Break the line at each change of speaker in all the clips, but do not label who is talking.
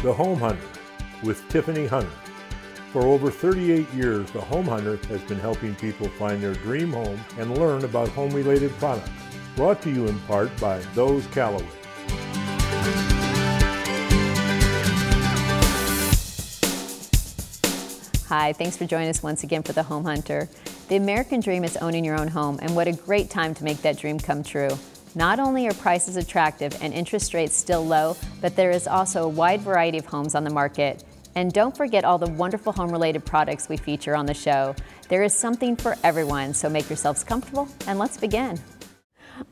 The Home Hunter with Tiffany Hunter. For over 38 years, The Home Hunter has been helping people find their dream home and learn about home-related products. Brought to you in part by Those Callaway.
Hi, thanks for joining us once again for The Home Hunter. The American dream is owning your own home, and what a great time to make that dream come true. Not only are prices attractive and interest rates still low, but there is also a wide variety of homes on the market. And don't forget all the wonderful home-related products we feature on the show. There is something for everyone, so make yourselves comfortable and let's begin.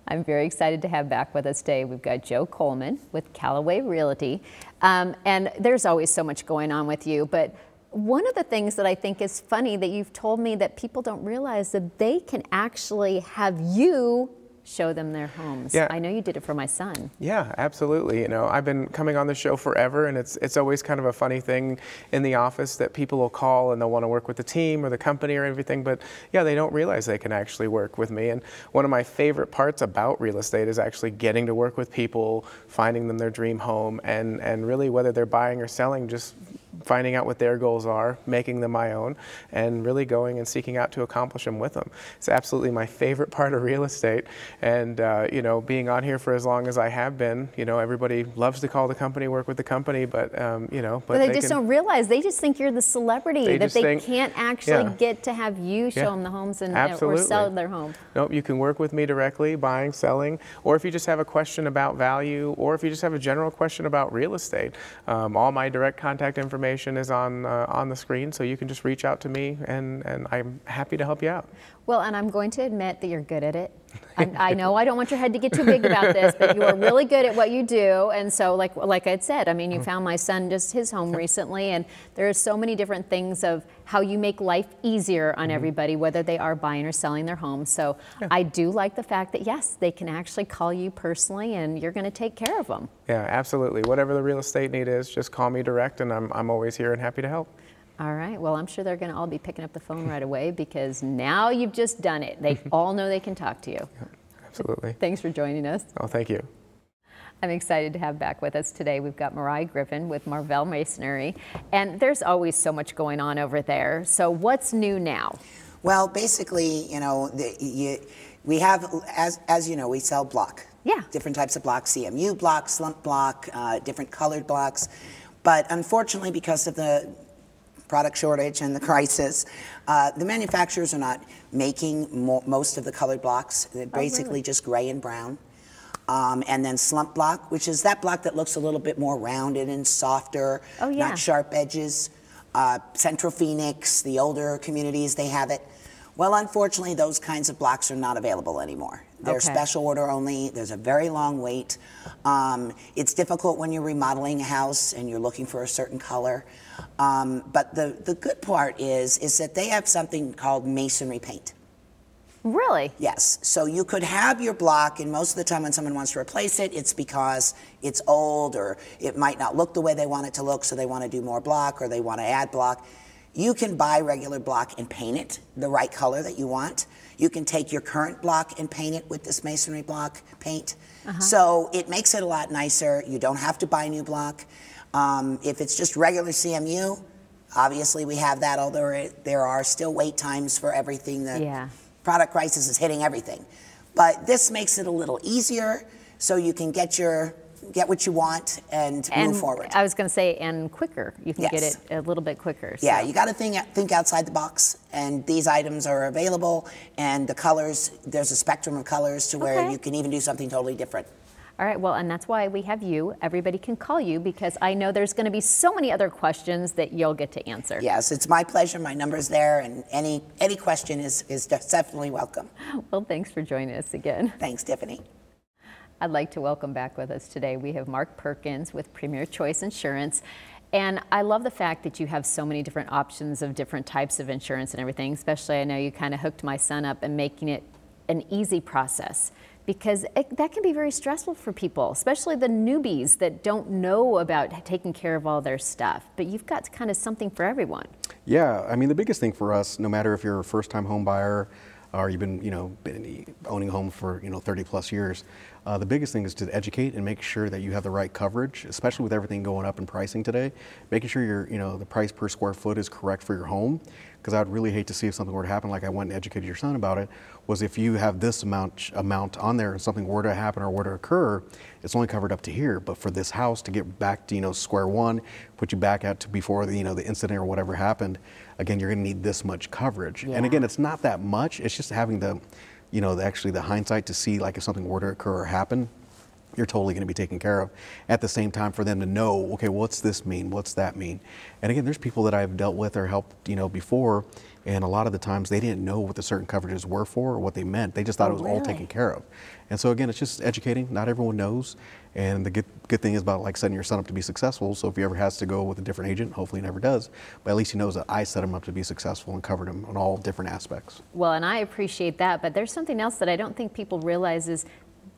I'm very excited to have back with us today. We've got Joe Coleman with Callaway Realty. And there's always so much going on with you, but one of the things that I think is funny that you've told me that people don't realize that they can actually have you show them their homes.
Yeah.
I know you did it for my son.
Yeah, absolutely. You know, I've been coming on the show forever, and it's always kind of a funny thing in the office that people will call and they'll want to work with the team or the company or everything, but yeah, they don't realize they can actually work with me. And one of my favorite parts about real estate is actually getting to work with people, finding them their dream home, and really whether they're buying or selling, just finding out what their goals are, making them my own, and really going and seeking out to accomplish them with them. It's absolutely my favorite part of real estate. And, you know, being on here for as long as I have been, you know, everybody loves to call the company, work with the company, but, you know.
But they just don't realize, they just think you're the celebrity, that they can't actually get to have you show them the homes and or sell their home.
Nope, you can work with me directly, buying, selling, or if you just have a question about value, or if you just have a general question about real estate. All my direct contact information is on the screen, so you can just reach out to me, and I'm happy to help you out.
Well, and I'm going to admit that you're good at it. I know I don't want your head to get too big about this, but you are really good at what you do. And so, like I had said, I mean, you found my son just his home recently, and there are so many different things of how you make life easier on everybody, whether they are buying or selling their home. So I do like the fact that, yes, they can actually call you personally, and you're going to take care of them.
Yeah, absolutely. Whatever the real estate need is, just call me direct, and I'm always here and happy to help.
All right. Well, I'm sure they're going to all be picking up the phone right away because now you've just done it. They all know they can talk to you.
Yeah, absolutely.
Thanks for joining us.
Oh, thank you.
I'm excited to have back with us today. We've got Mariah Griffin with Marvell Masonry, and there's always so much going on over there. So what's new now?
Well, basically, you know, we have, as you know, we sell block.
Yeah. Different
types of blocks, CMU block, slump block, different colored blocks. But unfortunately, because of the product shortage and the crisis, the manufacturers are not making most of the colored blocks. They're basically just gray and brown. And then slump block, which is that block that looks a little bit more rounded and softer, not sharp edges. Central Phoenix, the older communities, they have it. Well, unfortunately, those kinds of blocks are not available anymore. They're special order only. There's a very long wait. It's difficult when you're remodeling a house and you're looking for a certain color. But the good part is that they have something called masonry paint.
Really?
Yes. So you could have your block, and most of the time when someone wants to replace it, it's because it's old or it might not look the way they want it to look, so they want to do more block or they want to add block. You can buy regular block and paint it the right color that you want. You can take your current block and paint it with this masonry block paint. So it makes it a lot nicer. You don't have to buy new block. If it's just regular CMU, obviously we have that, although there are still wait times for everything. The product crisis is hitting everything. But this makes it a little easier, so you can get what you want and move forward.
I was going to say, and quicker. You can get it a little bit quicker. So.
Yeah, you got to think outside the box, and these items are available, and the colors, there's a spectrum of colors to where you can even do something totally different.
All right, well, and that's why we have you. Everybody can call you because I know there's going to be so many other questions that you'll get to answer.
Yes, it's my pleasure. My number's there, and any question is definitely welcome.
Well, thanks for joining us again.
Thanks, Tiffany.
I'd like to welcome back with us today. We have Mark Perkins with Premier Choice Insurance. And I love the fact that you have so many different options of different types of insurance and everything, especially I know you kind of hooked my son up and making it an easy process. Because that can be very stressful for people, especially the newbies that don't know about taking care of all their stuff. But you've got kind of something for everyone.
Yeah, I mean, the biggest thing for us, no matter if you're a first-time home buyer, or you've been, been owning a home for, 30 plus years. The biggest thing is to educate and make sure that you have the right coverage, especially with everything going up in pricing today, making sure the price per square foot is correct for your home. Because I'd really hate to see if something were to happen, like I went and educated your son about it, was if you have this amount on there and something were to happen or were to occur, it's only covered up to here. But for this house to get back to, square one, put you back out to before the incident or whatever happened, again, you're gonna need this much coverage. Yeah. And again, it's not that much, it's just having the, actually the hindsight to see like if something were to occur or happen, you're totally going to be taken care of. At the same time, for them to know, okay, what's this mean? What's that mean? And again, there's people that I've dealt with or helped, before, and a lot of the times they didn't know what the certain coverages were for or what they meant. They just thought it was all taken care of. And so again, it's just educating. Not everyone knows. And the good thing is about like setting your son up to be successful. So if he ever has to go with a different agent, hopefully he never does, but at least he knows that I set him up to be successful and covered him on all different aspects.
Well, and I appreciate that, but there's something else that I don't think people realize is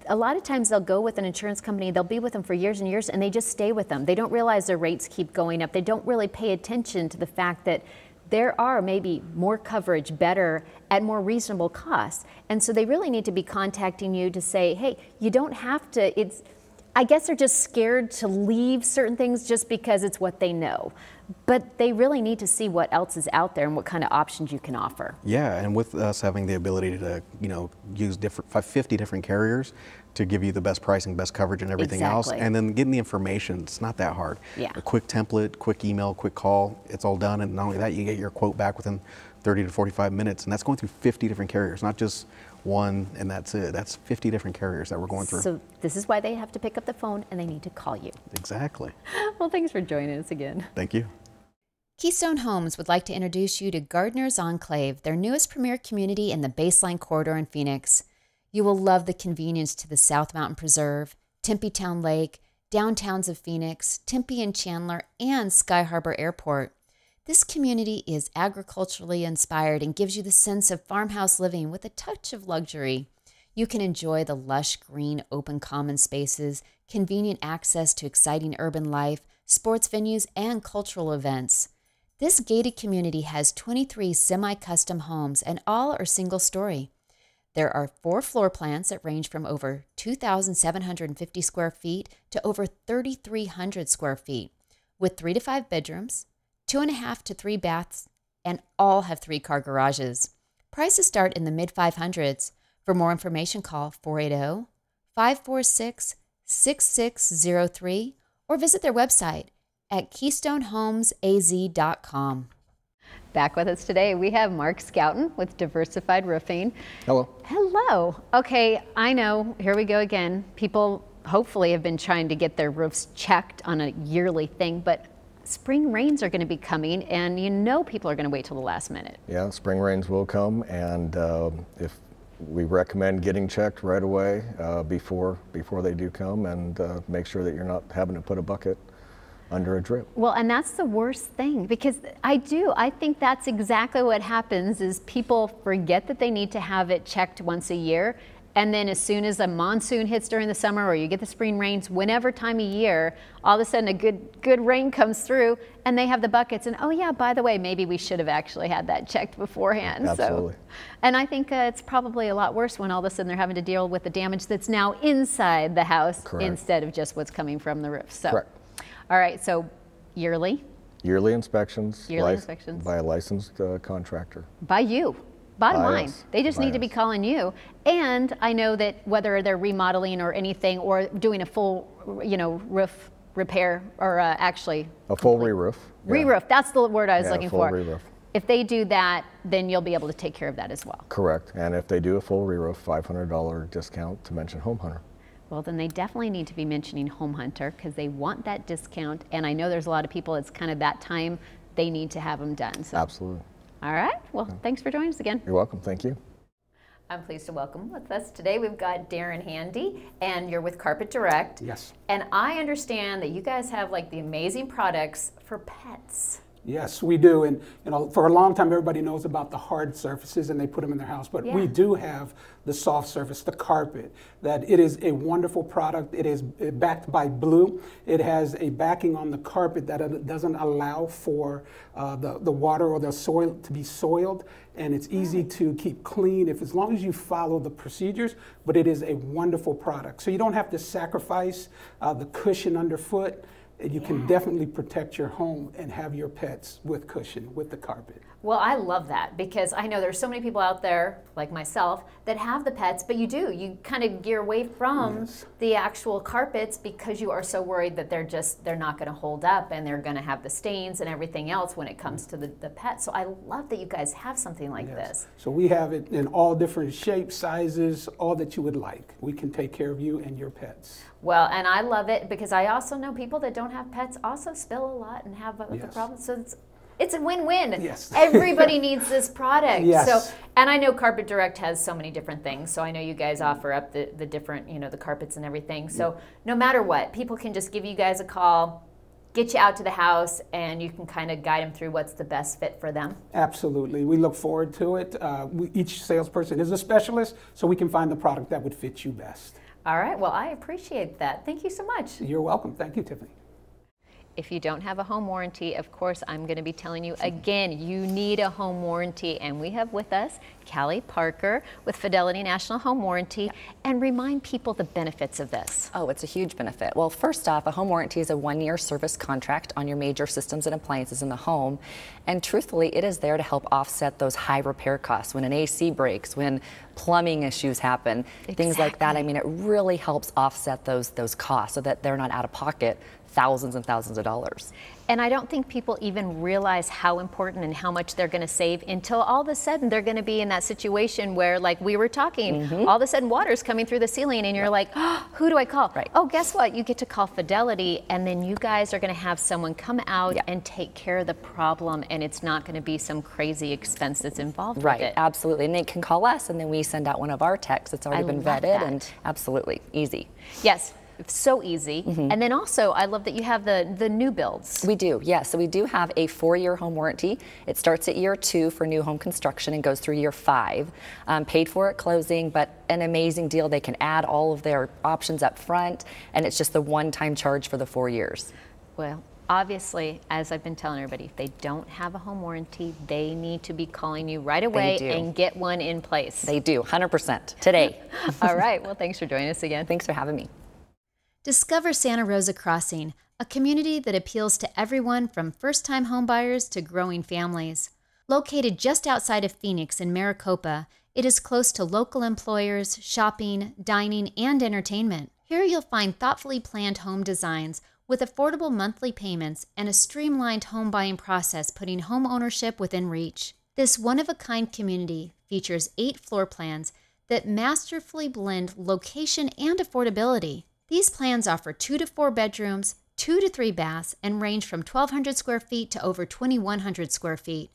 a lot of times they'll go with an insurance company, they'll be with them for years and years, and they just stay with them. They don't realize their rates keep going up. They don't really pay attention to the fact that there are maybe more coverage, better, at more reasonable costs. And so they really need to be contacting you to say, hey, you don't have to, I guess they're just scared to leave certain things just because it's what they know. But they really need to see what else is out there and what kind of options you can offer.
Yeah, and with us having the ability to, use 50 different carriers to give you the best pricing, best coverage and everything else, and then getting the information, it's not that hard.
Yeah.
A quick template, quick email, quick call, it's all done. And not only that, you get your quote back within 30 to 45 minutes. And that's going through 50 different carriers, not just one and that's it. That's 50 different carriers that we're going through.
So this is why they have to pick up the phone and they need to call you.
Exactly.
Well, thanks for joining us again.
Thank you.
Keystone Homes would like to introduce you to Gardeners Enclave, their newest premier community in the Baseline Corridor in Phoenix. You will love the convenience to the South Mountain Preserve, Tempe Town Lake, downtowns of Phoenix, Tempe and Chandler, and Sky Harbor Airport. This community is agriculturally inspired and gives you the sense of farmhouse living with a touch of luxury. You can enjoy the lush green open common spaces, convenient access to exciting urban life, sports venues, and cultural events. This gated community has 23 semi-custom homes and all are single story. There are 4 floor plans that range from over 2,750 square feet to over 3,300 square feet, with 3 to 5 bedrooms, 2.5 to 3 baths, and all have 3-car garages. Prices start in the mid-500s. For more information, call 480-546-6603 or visit their website at KeystoneHomesAZ.com. Back with us today, we have Mark Scouten with Diversified Roofing.
Hello.
Hello. Okay, I know, here we go again. People hopefully have been trying to get their roofs checked on a yearly thing, but spring rains are going to be coming, and people are going to wait till the last minute.
Yeah, spring rains will come, and if we recommend getting checked right away before they do come, and make sure that you're not having to put a bucket under a drip.
Well, and that's the worst thing, because I think that's exactly what happens is people forget that they need to have it checked once a year. And then as soon as a monsoon hits during the summer or you get the spring rains, whenever time of year, all of a sudden a good rain comes through and they have the buckets and, oh yeah, by the way, maybe we should have actually had that checked beforehand.
Absolutely.
And I think it's probably a lot worse when all of a sudden they're having to deal with the damage that's now inside the house.
Correct.
Instead of just what's coming from the roof. So.
Correct.
All right, so yearly?
Yearly inspections.
Yearly inspections.
By a licensed contractor.
By you. Bottom line,
us.
they just need to be calling you. And I know that whether they're remodeling or anything or doing a full, roof repair or actually
a full re-roof. Yeah.
Re-roof, that's the word I was looking
full
for.
Re-roof.
If they do that, then you'll be able to take care of that as well.
Correct. And if they do a full re-roof, $500 discount to mention Home Hunter.
Well, then they definitely need to be mentioning Home Hunter because they want that discount. And I know there's a lot of people, it's kind of that time they need to have them done. So.
Absolutely.
All right. Well, thanks for joining us again.
You're welcome. Thank you.
I'm pleased to welcome with us today. We've got Darren Handy, and you're with Carpet Direct.
Yes.
And I understand that you guys have like the amazing products for pets.
Yes, we do. And you know, for a long time, everybody knows about the hard surfaces and they put them in their house. But we do have the soft surface, the carpet, that it is a wonderful product. It is backed by blue. It has a backing on the carpet that doesn't allow for the water or the soil to be soiled. And it's easy to keep clean as long as you follow the procedures, but it is a wonderful product. So you don't have to sacrifice the cushion underfoot. You can definitely protect your home and have your pets with cushion, with the carpet.
Well, I love that because I know there's so many people out there, like myself, that have the pets, but you kind of gear away from the actual carpets because you are so worried that they're not going to hold up and they're going to have the stains and everything else when it comes to the pet. So I love that you guys have something like this.
So we have it in all different shapes, sizes, all that you would like. We can take care of you and your pets.
Well, and I love it because I also know people that don't have pets also spill a lot and have other problems. So it's a win-win.
Yes.
Everybody needs this product.
Yes.
So, and I know Carpet Direct has so many different things. So I know you guys offer up the different, the carpets and everything. So no matter what, people can just give you guys a call, get you out to the house, and you can kind of guide them through what's the best fit for them.
Absolutely. We look forward to it. Each salesperson is a specialist, so we can find the product that would fit you best.
All right. Well, I appreciate that. Thank you so much.
You're welcome. Thank you, Tiffany.
If you don't have a home warranty, of course, I'm going to be telling you again, you need a home warranty. And we have with us Callie Parker with Fidelity National Home Warranty. And remind people the benefits of this.
Oh, it's a huge benefit. Well, first off, a home warranty is a 1-year service contract on your major systems and appliances in the home. And truthfully, it is there to help offset those high repair costs when an AC breaks, when plumbing issues happen, things like that. I mean, it really helps offset those costs so that they're not out of pocket thousands and thousands of dollars.
And I don't think people even realize how important and how much they're going to save until all of a sudden they're going to be in that situation where, like we were talking, all of a sudden water's coming through the ceiling and you're like, oh, who do I call? Oh, guess what? You get to call Fidelity, and then you guys are going to have someone come out and take care of the problem, and it's not going to be some crazy expense that's involved with it.
Absolutely. And they can call us, and then we send out one of our techs that's already been vetted, and absolutely easy.
Yes. So easy. And then also, I love that you have the new builds.
We do, yes. So we do have a 4-year home warranty. It starts at year 2 for new home construction and goes through year 5. Paid for at closing, but an amazing deal. They can add all of their options up front, and it's just the one-time charge for the 4 years.
Well, obviously, as I've been telling everybody, if they don't have a home warranty, they need to be calling you right away and get one in place.
They do, 100%, today.
All right, well, thanks for joining us again.
Thanks for having me.
Discover Santa Rosa Crossing, a community that appeals to everyone from first-time homebuyers to growing families. Located just outside of Phoenix in Maricopa, it is close to local employers, shopping, dining, and entertainment. Here you'll find thoughtfully planned home designs with affordable monthly payments and a streamlined home buying process, putting home ownership within reach. This one-of-a-kind community features 8 floor plans that masterfully blend location and affordability. These plans offer 2 to 4 bedrooms, 2 to 3 baths, and range from 1,200 square feet to over 2,100 square feet.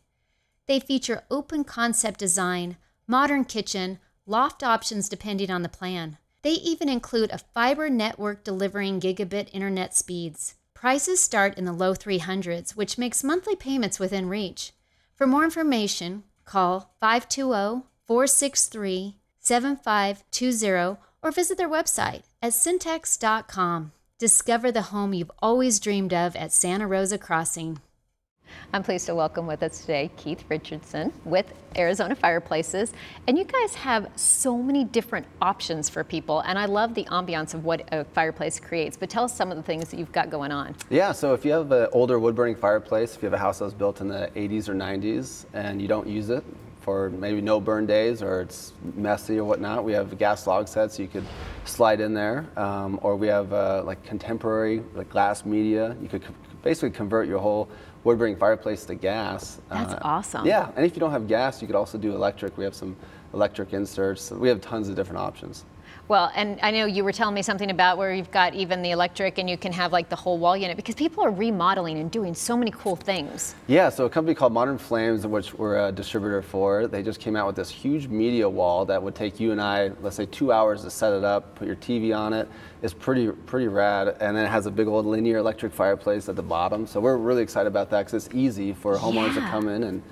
They feature open concept design, modern kitchen, loft options depending on the plan. They even include a fiber network delivering gigabit internet speeds. Prices start in the low 300s, which makes monthly payments within reach. For more information, call 520-463-7520 or visit their website at syntex.com. Discover the home you've always dreamed of at Santa Rosa Crossing.
I'm pleased to welcome with us today Keith Richardson with Arizona Fireplaces. And you guys have so many different options for people, and I love the ambiance of what a fireplace creates. But tell us some of the things that you've got going on.
Yeah, so if you have an older wood-burning fireplace, if you have a house that was built in the 80s or 90s and you don't use it for maybe no burn days or it's messy or whatnot, we have gas log sets you could slide in there, or we have like contemporary like glass media. You could basically convert your whole wood-burning fireplace to gas.
That's awesome.
Yeah, and if you don't have gas, you could also do electric. We have some electric inserts. We have tons of different options.
Well, and I know you were telling me something about where you've got even the electric and you can have like the whole wall unit, because people are remodeling and doing so many cool things.
Yeah, so a company called Modern Flames, which we're a distributor for, they just came out with this huge media wall that would take you and I, let's say 2 hours to set it up, put your TV on it. It's pretty rad, and then it has a big old linear electric fireplace at the bottom. So we're really excited about that because it's easy for homeowners to come in and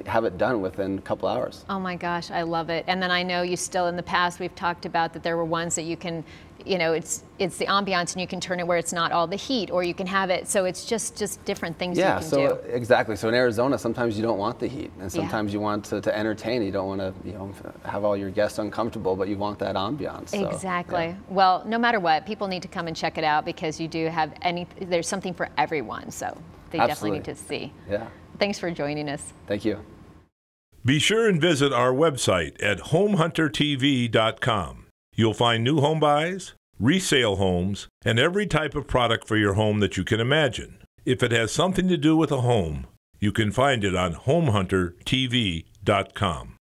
have it done within a couple hours.
Oh my gosh, I love it. And then I know you still, in the past, we've talked about that there were ones that you can, you know, it's the ambiance and you can turn it where it's not all the heat, or you can have it, so it's just different things you can do.
Yeah, so exactly. So in Arizona, sometimes you don't want the heat, and sometimes you want to entertain. You don't want to, you know, have all your guests uncomfortable, but you want that ambiance. So,
exactly.
yeah.
Well, no matter what, people need to come and check it out, because you do have there's something for everyone, so they definitely need to see.
Yeah.
Thanks for joining us.
Thank you.
Be sure and visit our website at homehuntertv.com. You'll find new home buys, resale homes, and every type of product for your home that you can imagine. If it has something to do with a home, you can find it on homehuntertv.com.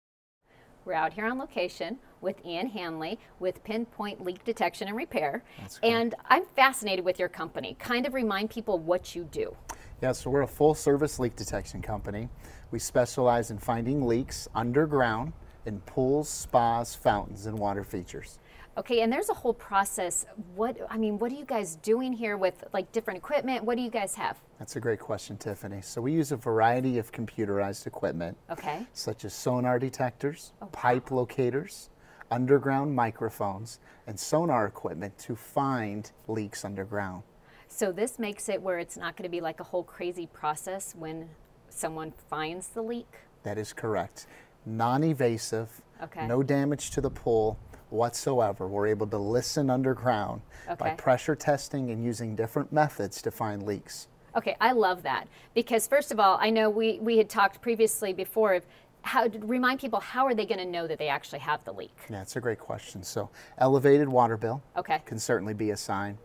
We're out here on location with Ian Hanley with Pinpoint Leak Detection and Repair.
That's cool.
And I'm fascinated with your company. Kind of remind people what you do.
Yeah, so we're a full-service leak detection company. We specialize in finding leaks underground in pools, spas, fountains, and water features.
Okay, and there's a whole process. What are you guys doing here with like different equipment? What do you guys have?
That's a great question, Tiffany. So we use a variety of computerized equipment,
okay,
such as sonar detectors, pipe locators, underground microphones, and sonar equipment to find leaks underground.
So this makes it where it's not going to be like a whole crazy process when someone finds the leak?
That is correct. Non-evasive,
okay,
no damage to the pool whatsoever. We're able to listen underground by pressure testing and using different methods to find leaks.
Okay, I love that, because first of all, I know we had talked previously before of how to remind people, how are they going to know that they actually have the leak?
Yeah, it's a great question. So elevated water bill can certainly be a sign.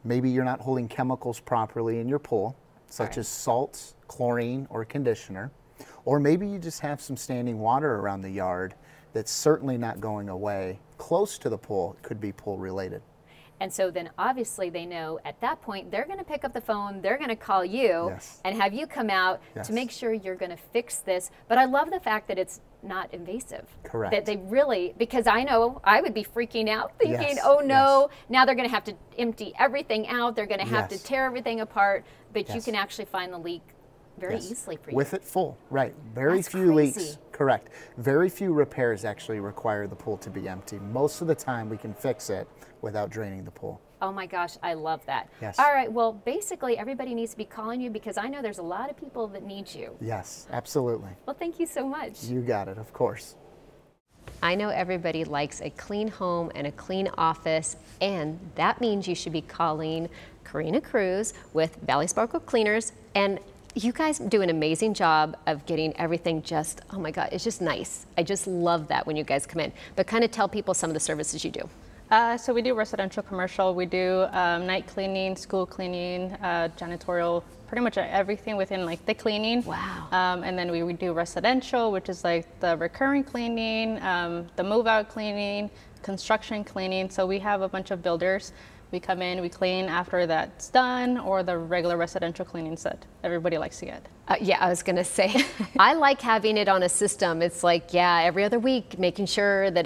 Maybe you're not holding chemicals properly in your pool, such as salts, chlorine, or conditioner. Or maybe you just have some standing water around the yard that's certainly not going away. Close to the pool, it could be pool related.
And so then obviously they know at that point they're going to pick up the phone, they're going to call you and have you come out to make sure you're going to fix this. But I love the fact that it's not invasive.
Correct.
That they really, because I know I would be freaking out thinking, oh no, now they're going to have to empty everything out, they're going to have to tear everything apart, but you can actually find the leak very easily for you.
With it full, right. Very few leaks, correct. Very few repairs actually require the pool to be empty. Most of the time we can fix it without draining the pool.
Oh my gosh, I love that.
Yes.
All right, well, basically everybody needs to be calling you, because I know there's a lot of people that need you.
Yes, absolutely.
Well, thank you so much.
You got it, of course.
I know everybody likes a clean home and a clean office, and that means you should be calling Karina Cruz with Valley Sparkle Cleaners. And you guys do an amazing job of getting everything just, oh my God, it's just nice. I just love that when you guys come in. But kind of tell people some of the services you do.
So we do residential, commercial. We do night cleaning, school cleaning, janitorial, pretty much everything within like the cleaning.
Wow.
And then we do residential, which is like the recurring cleaning, the move out cleaning, construction cleaning. So we have a bunch of builders. We come in, we clean after that's done, or the regular residential cleanings that everybody likes to get.
Yeah, I was gonna say, I like having it on a system. It's like, yeah, every other week, making sure that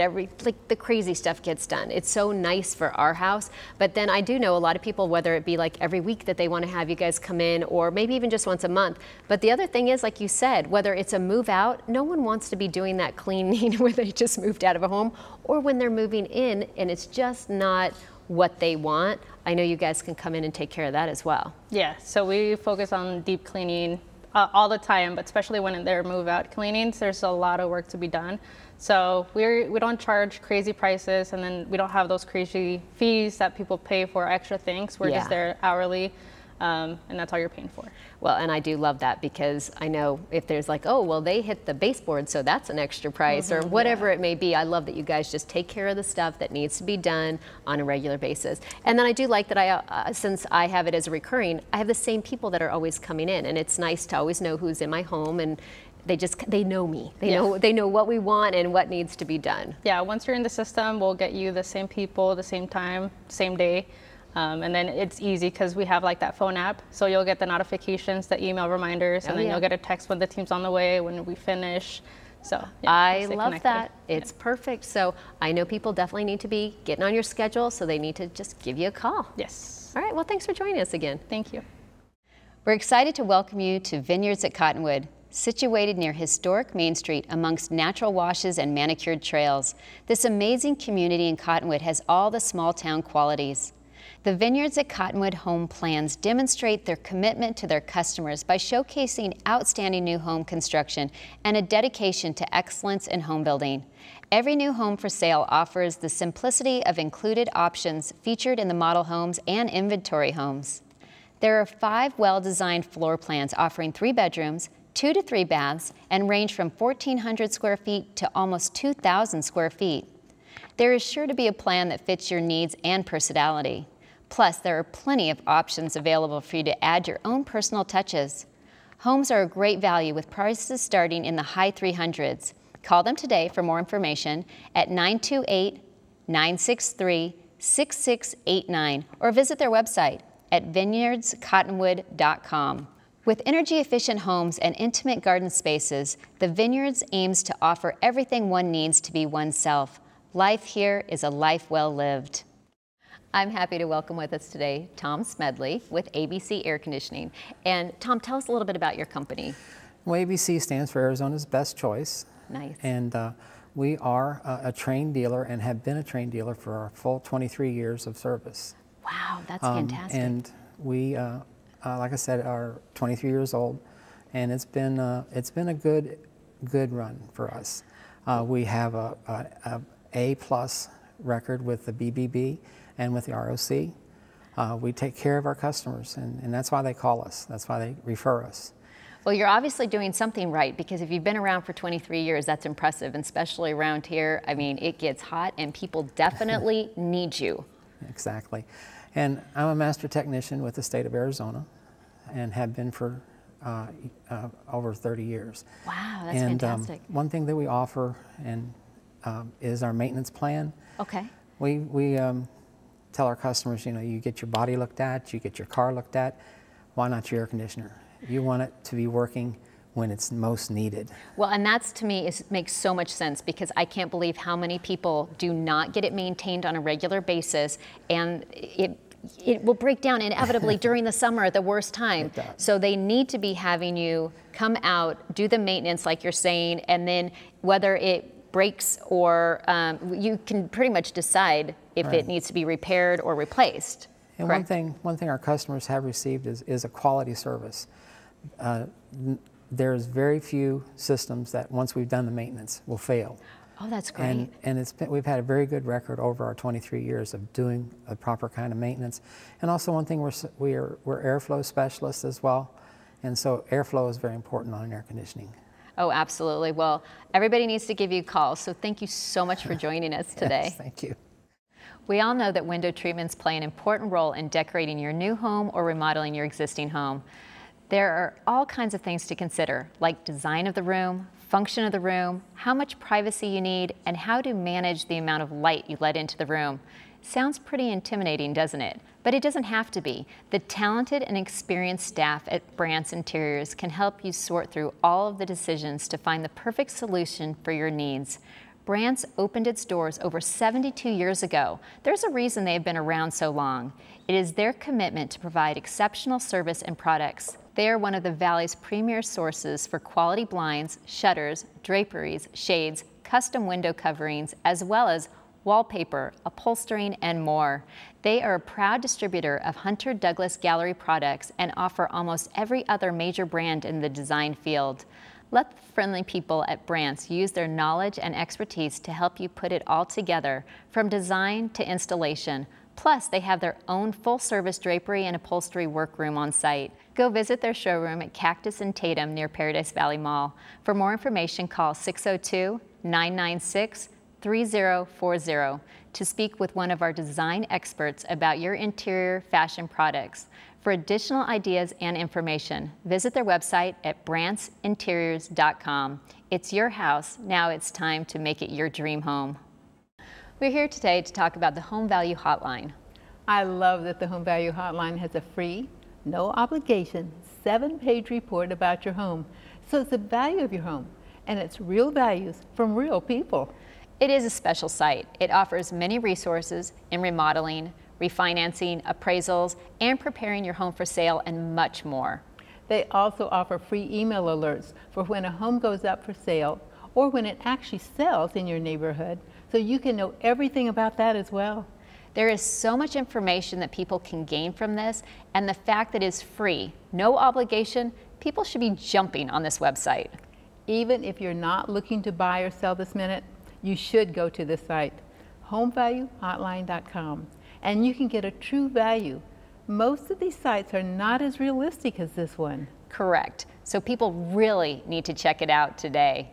the crazy stuff gets done. It's so nice for our house. But then I do know a lot of people, whether it be like every week that they wanna have you guys come in, or maybe even just once a month. But the other thing is, like you said, whether it's a move out, no one wants to be doing that cleaning where they just moved out of a home, or when they're moving in and it's just not what they want. I know you guys can come in and take care of that as well.
Yeah, so we focus on deep cleaning all the time, but especially when they're move out cleanings, there's a lot of work to be done. So we don't charge crazy prices, and then we don't have those crazy fees that people pay for extra things. We're just there hourly. And that's all you're paying for.
Well, and I do love that, because I know if there's like, oh, well, they hit the baseboard, so that's an extra price, or whatever it may be. I love that you guys just take care of the stuff that needs to be done on a regular basis. And then I do like that since I have it as a recurring, I have the same people that are always coming in, and it's nice to always know who's in my home, and
they know me. They know what we want and what needs to be done.
Yeah, once you're in the system, we'll get you the same people, the same time, same day. And then it's easy because we have like that phone app. So you'll get the notifications, the email reminders, and then you'll get a text when the team's on the way, when we finish. So yeah,
I love that. It's perfect. So I know people definitely need to be getting on your schedule, so they need to just give you a call.
Yes.
All right, well, thanks for joining us again.
Thank you.
We're excited to welcome you to Vineyards at Cottonwood, situated near historic Main Street amongst natural washes and manicured trails. This amazing community in Cottonwood has all the small town qualities. The Vineyards at Cottonwood home plans demonstrate their commitment to their customers by showcasing outstanding new home construction and a dedication to excellence in home building. Every new home for sale offers the simplicity of included options featured in the model homes and inventory homes. There are 5 well-designed floor plans offering 3 bedrooms, 2 to 3 baths, and range from 1,400 square feet to almost 2,000 square feet. There is sure to be a plan that fits your needs and personality. Plus, there are plenty of options available for you to add your own personal touches. Homes are a great value with prices starting in the high 300s. Call them today for more information at 928-963-6689 or visit their website at vineyardscottonwood.com. With energy-efficient homes and intimate garden spaces, the Vineyards aims to offer everything one needs to be oneself. Life here is a life well lived. I'm happy to welcome with us today Tom Smedley with ABC Air Conditioning. And Tom, tell us a little bit about your company.
Well, ABC stands for Arizona's Best Choice.
Nice.
And we are a trained dealer and have been a trained dealer for our full 23 years of service.
Wow, that's fantastic.
And we, like I said, are 23 years old, and it's been a good run for us. We have a A+ record with the BBB and with the ROC. We take care of our customers, and that's why they call us. That's why they refer us.
Well, you're obviously doing something right, because if you've been around for 23 years, that's impressive, and especially around here. I mean, it gets hot, and people definitely need you.
Exactly. And I'm a master technician with the state of Arizona and have been for over 30 years.
Wow, that's fantastic.
One thing that we offer is our maintenance plan.
Okay.
We tell our customers, you get your body looked at, you get your car looked at, why not your air conditioner? You want it to be working when it's most needed.
Well, and that's, to me, makes so much sense, because I can't believe how many people do not get it maintained on a regular basis, and it will break down inevitably during the summer at the worst time. So they need to be having you come out, do the maintenance like you're saying, and then whether it breaks or you can pretty much decide if it needs to be repaired or replaced.
And one thing our customers have received is a quality service. There's very few systems that once we've done the maintenance will fail.
Oh, that's great.
And we've had a very good record over our 23 years of doing a proper kind of maintenance. And also one thing, we're airflow specialists as well. And so airflow is very important on air conditioning.
Oh, absolutely. Well, everybody needs to give you a call. So thank you so much for joining us today.
Yes, thank you.
We all know that window treatments play an important role in decorating your new home or remodeling your existing home. There are all kinds of things to consider, like design of the room, function of the room, how much privacy you need, and how to manage the amount of light you let into the room. Sounds pretty intimidating, doesn't it? But it doesn't have to be. The talented and experienced staff at Brandt's Interiors can help you sort through all of the decisions to find the perfect solution for your needs. Brandt's opened its doors over 72 years ago. There's a reason they have been around so long. It is their commitment to provide exceptional service and products. They are one of the Valley's premier sources for quality blinds, shutters, draperies, shades, custom window coverings, as well as wallpaper, upholstering, and more. They are a proud distributor of Hunter Douglas Gallery products and offer almost every other major brand in the design field. Let the friendly people at Brandt's use their knowledge and expertise to help you put it all together, from design to installation. Plus, they have their own full-service drapery and upholstery workroom on site. Go visit their showroom at Cactus and Tatum near Paradise Valley Mall. For more information, call 602-996-2333 888-888-3040 to speak with one of our design experts about your interior fashion products. For additional ideas and information, visit their website at brandtsinteriors.com. It's your house. Now it's time to make it your dream home. We're here today to talk about the Home Value Hotline.
I love that the Home Value Hotline has a free, no obligation, 7-page report about your home. So it's the value of your home, and it's real values from real people.
It is a special site. It offers many resources in remodeling, refinancing, appraisals, and preparing your home for sale, and much more.
They also offer free email alerts for when a home goes up for sale or when it actually sells in your neighborhood, so you can know everything about that as well.
There is so much information that people can gain from this, and the fact that it's free, no obligation, people should be jumping on this website.
Even if you're not looking to buy or sell this minute, you should go to this site, homevaluehotline.com, and you can get a true value. Most of these sites are not as realistic as this one.
Correct. So people really need to check it out today.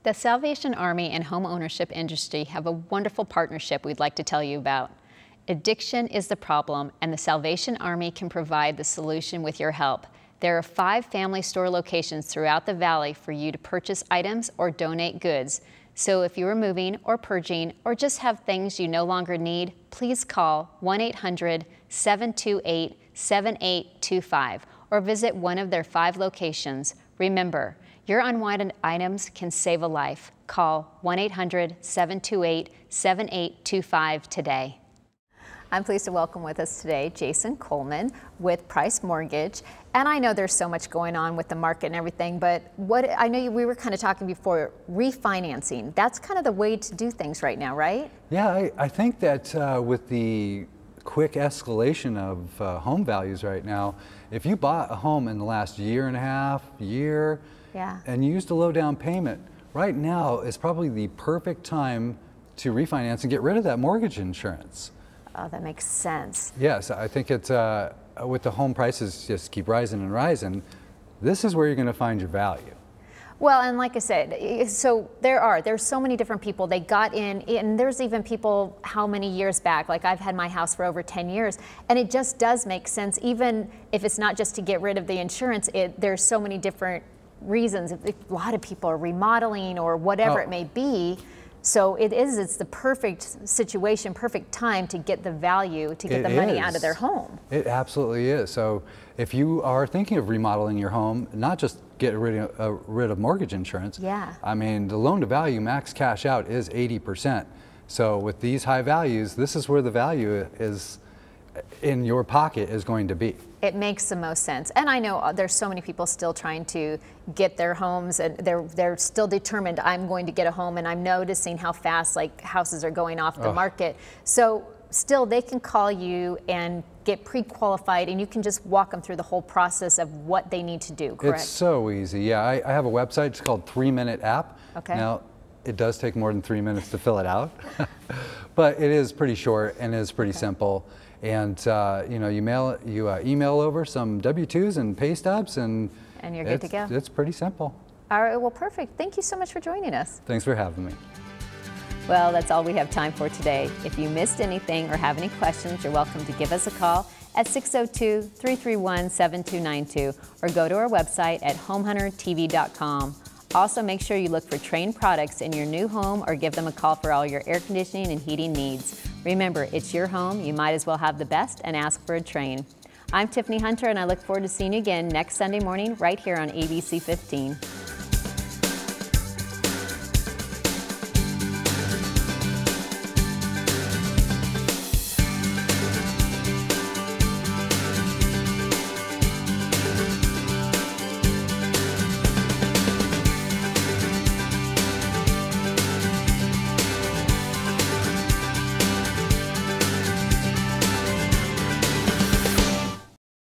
The Salvation Army and home ownership industry have a wonderful partnership we'd like to tell you about. Addiction is the problem, and the Salvation Army can provide the solution with your help. There are 5 family store locations throughout the valley for you to purchase items or donate goods. So if you are moving or purging or just have things you no longer need, please call 1-800-728-7825 or visit one of their 5 locations. Remember, your unwanted items can save a life. Call 1-800-728-7825 today. I'm pleased to welcome with us today Jason Coleman with Price Mortgage. And I know there's so much going on with the market and everything, but I know we were kind of talking before, refinancing. That's kind of the way to do things right now, right?
Yeah, I think that with the quick escalation of home values right now, if you bought a home in the last year and a half, and you used a low down payment, right now is probably the perfect time to refinance and get rid of that mortgage insurance.
Oh, that makes sense.
Yes, I think it's with the home prices just keep rising and rising, this is where you're going to find your value.
Well, and like I said, so there's so many different people. They got in, and there's even people how many years back, like I've had my house for over 10 years, and it just does make sense, even if it's not just to get rid of the insurance, there's so many different reasons. A lot of people are remodeling or whatever it may be. So it's the perfect situation, perfect time to get the value, to get the money out of their home.
It absolutely is. So if you are thinking of remodeling your home, not just get rid of mortgage insurance. I mean, the loan to value max cash out is 80%. So with these high values, this is where the value is in your pocket is going to be.
It makes the most sense. And I know there's so many people still trying to get their homes, and they're still determined, I'm going to get a home, and I'm noticing how fast like houses are going off the market. So still they can call you and get pre-qualified, and you can just walk them through the whole process of what they need to do, correct?
It's so easy. Yeah, I have a website, it's called 3-Minute App.
Okay.
Now, it does take more than 3 minutes to fill it out, but it is pretty short and is pretty simple. And you know, you email over some W-2s and pay stubs, and
you're good to go.
It's pretty simple.
All right, well, perfect. Thank you so much for joining us.
Thanks for having me.
Well, that's all we have time for today. If you missed anything or have any questions, you're welcome to give us a call at 602-331-7292 or go to our website at homehuntertv.com. Also, make sure you look for Trane products in your new home or give them a call for all your air conditioning and heating needs. Remember, it's your home. You might as well have the best and ask for a Trane. I'm Tiffany Hunter, and I look forward to seeing you again next Sunday morning right here on ABC 15.